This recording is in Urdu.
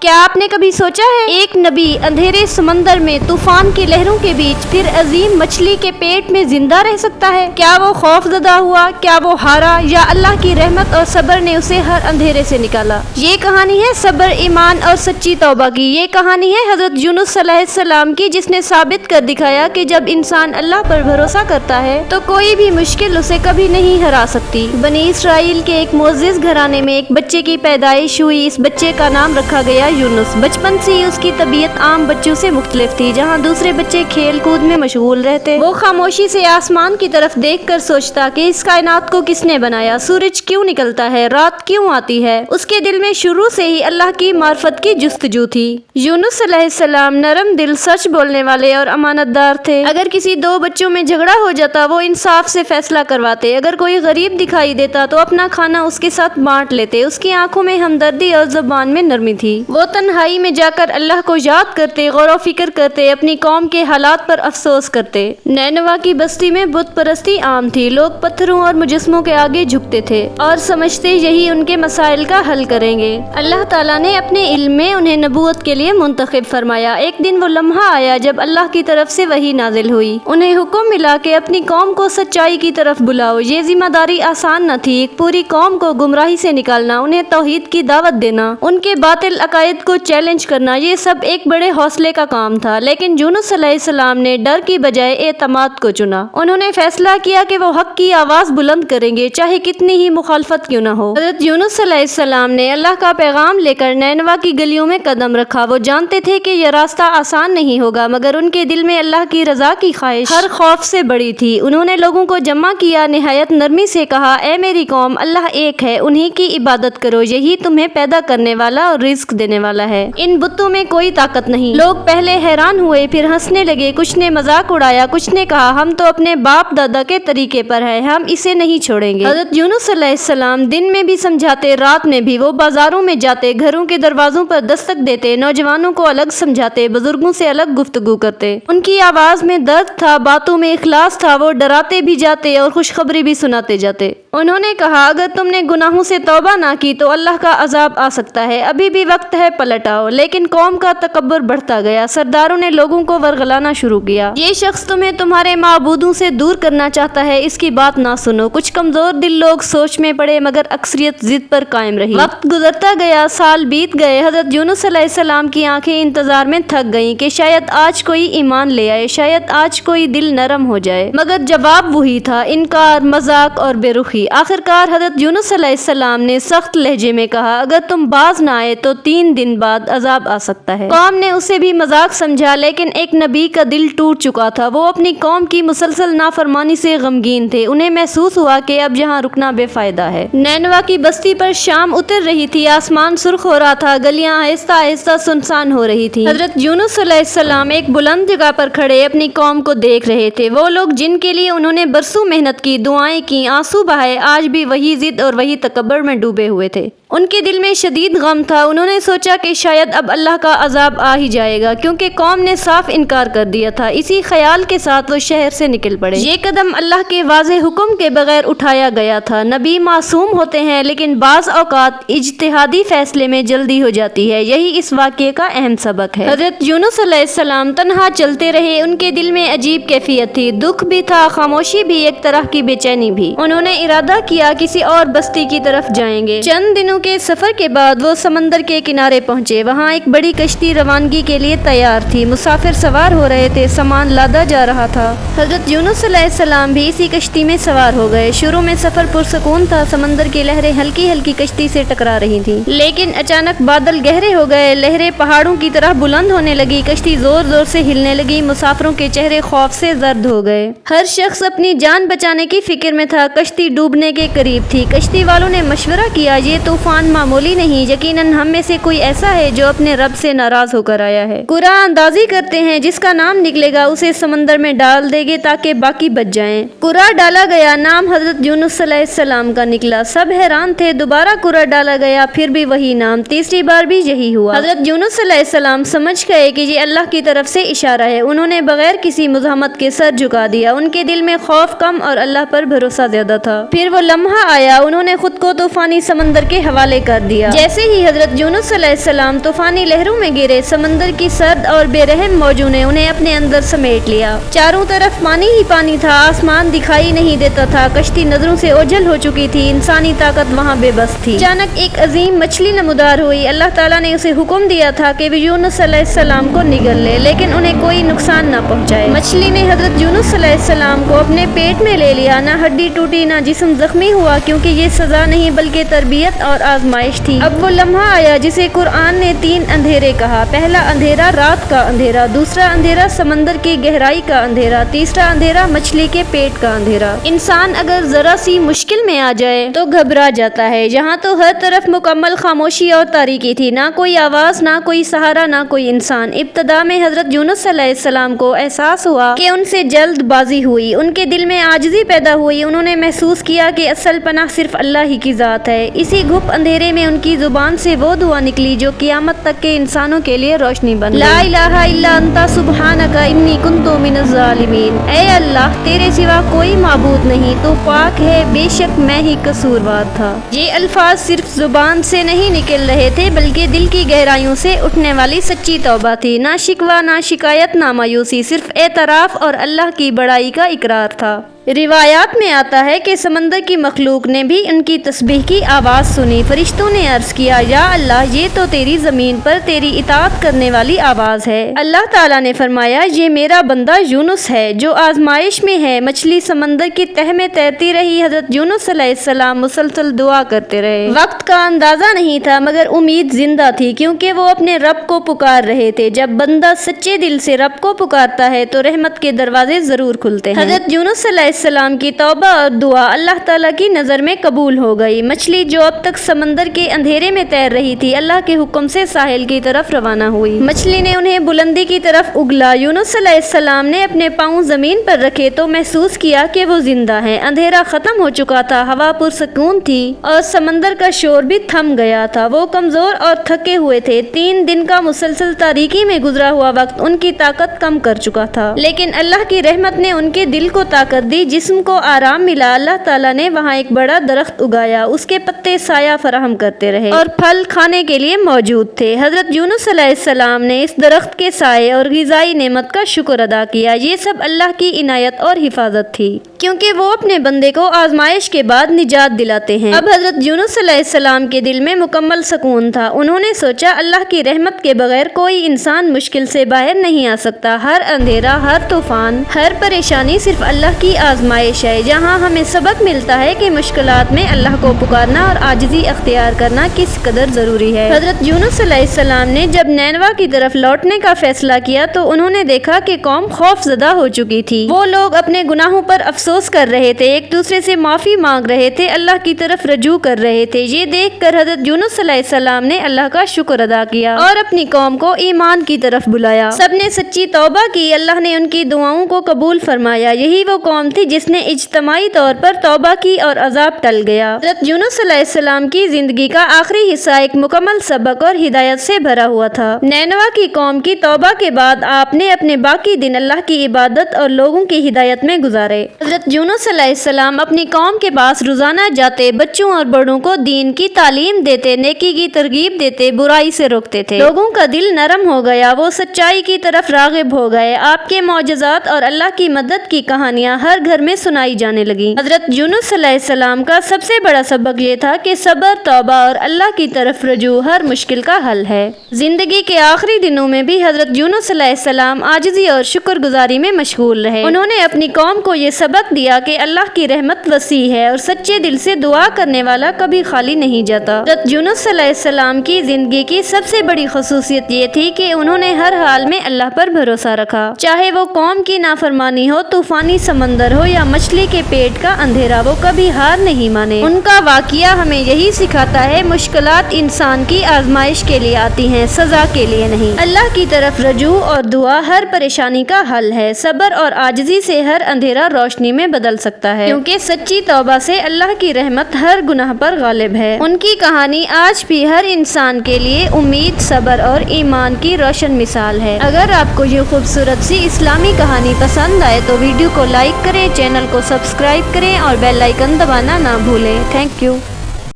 کیا آپ نے کبھی سوچا ہے ایک نبی اندھیرے سمندر میں طوفان کی لہروں کے بیچ پھر عظیم مچھلی کے پیٹ میں زندہ رہ سکتا ہے؟ کیا وہ خوف زدہ ہوا؟ کیا وہ ہارا؟ یا اللہ کی رحمت اور صبر نے اسے ہر اندھیرے سے نکالا؟ یہ کہانی ہے صبر، ایمان اور سچی توبہ کی۔ یہ کہانی ہے حضرت یونس علیہ السلام کی، جس نے ثابت کر دکھایا کہ جب انسان اللہ پر بھروسہ کرتا ہے تو کوئی بھی مشکل اسے کبھی نہیں ہرا سکتی۔ بنی اسرائیل کے ایک معزز گھرانے میں ایک بچے کی پیدائش ہوئی۔ اس بچے کا نام رکھا گیا یونس۔ بچپن سے ہی اس کی طبیعت عام بچوں سے مختلف تھی۔ جہاں دوسرے بچے کھیل کود میں مشغول رہتے، وہ خاموشی سے آسمان کی طرف دیکھ کر سوچتا کہ اس کائنات کو کس نے بنایا، سورج کیوں نکلتا ہے، رات کیوں آتی ہے۔ اس کے دل میں شروع سے ہی اللہ کی معرفت کی جستجو تھی۔ یونس علیہ السلام نرم دل، سچ بولنے والے اور امانت دار تھے۔ اگر کسی دو بچوں میں جھگڑا ہو جاتا وہ انصاف سے فیصلہ کرواتے۔ اگر کوئی غریب دکھائی دیتا تو اپنا کھانا اس کے ساتھ بانٹ لیتے۔ اس کی آنکھوں میں ہمدردی اور زبان میں نرمی تھی۔ وہ تنہائی میں جا کر اللہ کو یاد کرتے، غور و فکر کرتے، اپنی قوم کے حالات پر افسوس کرتے۔ نینوا کی بستی میں بت پرستی عام تھی۔ لوگ پتھروں اور مجسموں کے آگے جھکتے تھے اور سمجھتے یہی ان کے مسائل کا حل کریں گے۔ اللہ تعالیٰ نے اپنے علم میں انہیں نبوت کے لیے منتخب فرمایا۔ ایک دن وہ لمحہ آیا جب اللہ کی طرف سے وحی نازل ہوئی۔ انہیں حکم ملا کہ اپنی قوم کو سچائی کی طرف بلاؤ۔ یہ ذمہ داری آسان نہ تھی، ایک پوری قوم کو گمراہی سے نکالنا، انہیں توحید کی دعوت دینا، ان کے باطل عقائد کو چیلنج کرنا، یہ سب ایک بڑے حوصلے کا کام تھا۔ لیکن یونس علیہ السلام نے ڈر کی بجائے اعتماد کو چنا۔ انہوں نے فیصلہ کیا کہ وہ حق کی آواز بلند کریں گے، چاہے کتنی ہی مخالفت کیوں نہ ہو۔ حضرت یونس علیہ السلام نے اللہ کا پیغام لے کر نینوا کی گلیوں میں قدم رکھا۔ وہ جانتے تھے کہ یہ راستہ آسان نہیں ہوگا، مگر ان کے دل میں اللہ کی رضا کی خواہش ہر خوف سے بڑی تھی۔ انہوں نے لوگوں کو جمع کیا، نہایت نرمی سے کہا، اے میری قوم، اللہ ایک ہے، انہی کی عبادت کرو، یہی تمہیں پیدا کرنے والا اور رزق دینے والا ہے۔ ان بتوں میں کوئی طاقت نہیں۔ لوگ پہلے حیران ہوئے، پھر ہنسنے لگے۔ کچھ نے مذاق اڑایا، کچھ نے کہا، ہم تو اپنے باپ دادا کے طریقے پر ہیں، ہم اسے نہیں چھوڑیں گے۔ حضرت یونس علیہ السلام دن میں بھی سمجھاتے، رات میں بھی۔ وہ بازاروں میں جاتے، گھروں کے دروازوں پر دستک دیتے، نوجوانوں کو الگ سمجھاتے، بزرگوں سے الگ گفتگو کرتے۔ ان کی آواز میں درد تھا، باتوں میں اخلاص تھا۔ وہ ڈراتے بھی جاتے اور خوشخبری بھی سناتے جاتے۔ انہوں نے کہا، اگر تم نے گناہوں سے توبہ نہ کی تو اللہ کا عذاب آ سکتا ہے، ابھی بھی وقت ہے، پلٹ آؤ۔ لیکن قوم کا تکبر بڑھتا گیا۔ سرداروں نے لوگوں کو ورغلانا شروع کیا۔ یہ شخص تمہیں تمہارے معبودوں سے دور کرنا چاہتا ہے، اس کی بات نہ سنو۔ کچھ کمزور دل لوگ سوچ میں پڑے، مگر اکثریت ضد پر قائم رہی۔ وقت گزرتا گیا، سال بیت گئے۔ حضرت یونس علیہ السلام کی آنکھیں انتظار میں تھک گئیں کہ شاید آج کوئی ایمان لے آئے، شاید آج کوئی دل نرم ہو جائے، مگر جواب وہی تھا، انکار، مذاق اور بے رخی۔ آخرکار حضرت یونس علیہ السلام نے سخت لہجے میں کہا، اگر تم باز نہ آئے تو 3 دن بعد عذاب آ سکتا ہے۔ قوم نے اسے بھی مذاق سمجھا، لیکن ایک نبی کا دل ٹوٹ چکا تھا۔ وہ اپنی قوم کی مسلسل نافرمانی سے غمگین تھے۔ انہیں محسوس ہوا کہ اب یہاں رکنا بے فائدہ ہے۔ نینوا کی بستی پر شام اتر رہی تھی، آسمان سرخ ہو رہا تھا، گلیاں آہستہ آہستہ سنسان ہو رہی تھی۔ حضرت یونس علیہ السلام ایک بلند جگہ پر کھڑے اپنی قوم کو دیکھ رہے تھے۔ وہ لوگ جن کے لیے انہوں نے برسوں محنت کی، دعائیں کی، آنسو بہائے، آج بھی وہی ضد اور وہی تکبر میں ڈوبے ہوئے تھے۔ ان کے دل میں شدید غم تھا۔ انہوں نے سوچا کہ شاید اب اللہ کا عذاب آ ہی جائے گا، کیونکہ قوم نے صاف انکار کر دیا تھا۔ اسی خیال کے ساتھ وہ شہر سے نکل پڑے۔ یہ قدم اللہ کے واضح حکم کے بغیر اٹھایا گیا تھا۔ نبی معصوم ہوتے ہیں، لیکن بعض اوقات اجتہادی فیصلے میں جلدی ہو جاتی ہے۔ یہی اس واقعے کا اہم سبق ہے۔ حضرت یونس علیہ السلام تنہا چلتے رہے۔ ان کے دل میں عجیب کیفیت تھی، دکھ بھی تھا، خاموشی بھی، ایک طرح کی بے چینی بھی۔ انہوں نے ارادہ کیا کسی اور بستی کی طرف جائیں گے۔ چند دنوں کے سفر کے بعد وہ سمندر کے کنارے پہنچے۔ وہاں ایک بڑی کشتی روانگی کے لیے تیار تھی۔ مسافر سوار ہو رہے تھے، سامان لادا جا رہا تھا۔ حضرت یونس علیہ السلام بھی اسی کشتی میں سوار ہو گئے۔ شروع میں سفر پرسکون تھا، سمندر کی لہریں ہلکی ہلکی کشتی سے ٹکرا رہی تھیں، لیکن اچانک بادل گہرے ہو گئے، لہریں پہاڑوں کی طرح بلند ہونے لگی، کشتی زور زور سے ہلنے لگی۔ مسافروں کے چہرے خوف سے زرد ہو گئے۔ ہر شخص اپنی جان بچانے کی فکر میں تھا۔ کشتی ڈوبنے کے قریب تھی۔ کشتی والوں نے مشورہ کیا، یہ طوفان معمولی نہیں، یقیناً ہم میں سے کوئی ایسا ہے جو اپنے رب سے ناراض ہو کر آیا ہے۔ قرآن اندازی کرتے ہیں، جس کا نام نکلے گا اسے سمندر میں ڈال دیں گے تاکہ باقی بچ جائیں۔ قرآن ڈالا گیا، نام حضرت یونس علیہ السلام کا نکلا۔ سب حیران تھے۔ دوبارہ قرآن ڈالا گیا، پھر بھی وہی نام۔ تیسری بار بھی یہی ہوا۔ حضرت یونس علیہ السلام سمجھ گئے کہ یہ اللہ کی طرف سے اشارہ ہے۔ انہوں نے بغیر کسی مزاحمت کے سر جھکا دیا۔ ان کے دل میں خوف کم اور اللہ پر بھروسہ زیادہ تھا۔ پھر وہ لمحہ آیا، انہوں نے خود کو طوفانی سمندر کے حوالے کر دیا۔ جیسے ہی حضرت یونس علیہ السلام طوفانی لہروں میں گرے، سمندر کی سرد اور بے رحم موجوں نے انہیں اپنے اندر سمیٹ لیا۔ چاروں طرف پانی ہی پانی تھا، آسمان دکھائی نہیں دیتا تھا، کشتی نظروں سے اوجھل ہو چکی تھی، انسانی طاقت وہاں بے بس تھی۔ اچانک ایک عظیم مچھلی نمودار ہوئی۔ اللہ تعالیٰ نے اسے حکم دیا تھا کہ وہ یونس علیہ السلام کو نگل لے، لیکن انہیں کوئی نقصان نہ پہنچائے۔ مچھلی نے حضرت یونس علیہ السلام کو اپنے پیٹ میں لے لیا، نہ ہڈی ٹوٹی نہ جسم زخمی ہوا، کیونکہ یہ سزا نہیں بلکہ تربیت اور آزمائش تھی۔ اب وہ لمحہ آیا جسے قرآن نے 3 اندھیرے کہا۔ پہلا اندھیرا رات کا اندھیرا، دوسرا اندھیرا سمندر کی گہرائی کا اندھیرا، تیسرا اندھیرا مچھلی کے پیٹ کا اندھیرا۔ انسان اگر ذرا سی مشکل میں آ جائے تو گھبرا جاتا ہے۔ جہاں تو ہر طرف مکمل خاموشی اور تاریکی تھی، نہ کوئی آواز، نہ کوئی سہارا، نہ کوئی انسان۔ ابتدا میں حضرت یونس علیہ السلام کو احساس ہوا کہ ان سے جلد بازی ہوئی، ان کے دل میں عاجزی پیدا ہوئی۔ انہوں نے محسوس کیا کہ اصل پناہ صرف اللہ ہی کی ذات ہے۔ اسی گھپ اندھیرے میں ان کی زبان سے وہ دعا نکلی جو قیامت تک کے انسانوں کے لیے روشنی بن گئی۔ لا الہ الا انت سبحانک انی کنت من الظالمین۔ اے اللہ، تیرے سوا کوئی معبود نہیں، تو پاک ہے، بے شک میں ہی قصوروار تھا۔ یہ الفاظ صرف زبان سے نہیں نکل رہے تھے بلکہ دل کی گہرائیوں سے اٹھنے والی سچی توبہ تھی۔ نہ شکوہ، نہ شکایت، نہ مایوسی، صرف اعتراف اور اللہ کی بڑائی کا اقرار تھا۔ روایات میں آتا ہے کہ سمندر کی مخلوق نے بھی ان کی تسبیح کی آواز سنی۔ فرشتوں نے عرض کیا، یا اللہ، یہ تو تیری زمین پر تیری اطاعت کرنے والی آواز ہے۔ اللہ تعالیٰ نے فرمایا، یہ میرا بندہ یونس ہے جو آزمائش میں ہے۔ مچھلی سمندر کی تہ میں تیرتی رہی، حضرت یونس علیہ السلام مسلسل دعا کرتے رہے۔ وقت کا اندازہ نہیں تھا مگر امید زندہ تھی، کیونکہ وہ اپنے رب کو پکار رہے تھے۔ جب بندہ سچے دل سے رب کو پکارتا ہے تو رحمت کے دروازے ضرور کھلتے ہیں۔ حضرت یونس علیہ السلام کی توبہ اور دعا اللہ تعالیٰ کی نظر میں قبول ہو گئی۔ مچھلی جو اب تک سمندر کے اندھیرے میں تیر رہی تھی، اللہ کے حکم سے ساحل کی طرف روانہ ہوئی۔ مچھلی نے انہیں بلندی کی طرف اگلا۔ یونس علیہ السلام نے اپنے پاؤں زمین پر رکھے تو محسوس کیا کہ وہ زندہ ہیں۔ اندھیرا ختم ہو چکا تھا، ہوا پرسکون تھی اور سمندر کا شور بھی تھم گیا تھا۔ وہ کمزور اور تھکے ہوئے تھے۔ 3 دن کا مسلسل تاریکی میں گزرا ہوا وقت ان کی طاقت کم کر چکا تھا، لیکن اللہ کی رحمت نے ان کے دل کو طاقت دی، جسم کو آرام ملا۔ اللہ تعالیٰ نے وہاں ایک بڑا درخت اگایا، اس کے پتے سایہ فراہم کرتے رہے اور پھل کھانے کے لیے موجود تھے۔ حضرت یونس علیہ السلام نے اس درخت کے سائے اور غذائی نعمت کا شکر ادا کیا۔ یہ سب اللہ کی عنایت اور حفاظت تھی، کیونکہ وہ اپنے بندے کو آزمائش کے بعد نجات دلاتے ہیں۔ اب حضرت یونس علیہ السلام کے دل میں مکمل سکون تھا۔ انہوں نے سوچا، اللہ کی رحمت کے بغیر کوئی انسان مشکل سے باہر نہیں آ سکتا۔ ہر اندھیرا، ہر طوفان، ہر پریشانی صرف اللہ کی آزمائش ہے، جہاں ہمیں سبق ملتا ہے کہ مشکلات میں اللہ کو پکارنا اور عاجزی اختیار کرنا کس قدر ضروری ہے۔ حضرت یونس علیہ السلام نے جب نینوا کی طرف لوٹنے کا فیصلہ کیا تو انہوں نے دیکھا کہ قوم خوف زدہ ہو چکی تھی۔ وہ لوگ اپنے گناہوں پر افسوس کر رہے تھے، ایک دوسرے سے معافی مانگ رہے تھے، اللہ کی طرف رجوع کر رہے تھے۔ یہ دیکھ کر حضرت یونس علیہ السلام نے اللہ کا شکر ادا کیا اور اپنی قوم کو ایمان کی طرف بلایا۔ سب نے سچی توبہ کی، اللہ نے ان کی دعاؤں کو قبول فرمایا۔ یہی وہ قوم تھی جس نے اجتماعی طور پر توبہ کی اور عذاب ٹل گیا۔ حضرت یونس علیہ السلام کی زندگی کا آخری حصہ ایک مکمل سبق اور ہدایت سے بھرا ہوا تھا۔ نینوا کی قوم کی توبہ کے بعد آپ نے اپنے باقی دن اللہ کی عبادت اور لوگوں کی ہدایت میں گزارے۔ حضرت یونس علیہ السلام اپنی قوم کے پاس روزانہ جاتے، بچوں اور بڑوں کو دین کی تعلیم دیتے، نیکی کی ترغیب دیتے، برائی سے روکتے تھے۔ لوگوں کا دل نرم ہو گیا، وہ سچائی کی طرف راغب ہو گئے۔ آپ کے معجزات اور اللہ کی مدد کی کہانیاں ہر گھر میں سنائی جانے لگیں۔ حضرت یونس علیہ السلام کا سب سے بڑا سبق یہ تھا کہ صبر، توبہ اور اللہ کی طرف رجوع ہر مشکل کا حل ہے۔ زندگی کے آخری دنوں میں بھی حضرت یونس علیہ السلام عاجزی اور شکر گزاری میں مشغول رہے۔ انہوں نے اپنی قوم کو یہ سبق دیا کہ اللہ کی رحمت وسیع ہے اور سچے دل سے دعا کرنے والا کبھی خالی نہیں جاتا۔ حضرت یونس علیہ السلام کی زندگی کی سب سے بڑی خصوصیت یہ تھی کہ انہوں نے ہر حال میں اللہ پر بھروسہ رکھا، چاہے وہ قوم کی نافرمانی ہو، طوفانی سمندر ہو یا مچھلی کے پیٹ کا اندھیرا، وہ کبھی ہار نہیں مانے۔ ان کا واقعہ ہمیں یہی سکھاتا ہے، مشکلات انسان کی آزمائش کے لیے آتی ہیں، سزا کے لیے نہیں۔ اللہ کی طرف رجوع اور دعا ہر پریشانی کا حل ہے۔ صبر اور عاجزی سے ہر اندھیرا روشنی میں بدل سکتا ہے، کیونکہ سچی توبہ سے اللہ کی رحمت ہر گناہ پر غالب ہے۔ ان کی کہانی آج بھی ہر انسان کے لیے امید، صبر اور ایمان کی روشن مثال ہے۔ اگر آپ کو یہ خوبصورت سی اسلامی کہانی پسند آئے تو ویڈیو کو لائک کریں، چینل کو سبسکرائب کریں اور بیل آئیکن دبانا نہ بھولیں۔ Thank you.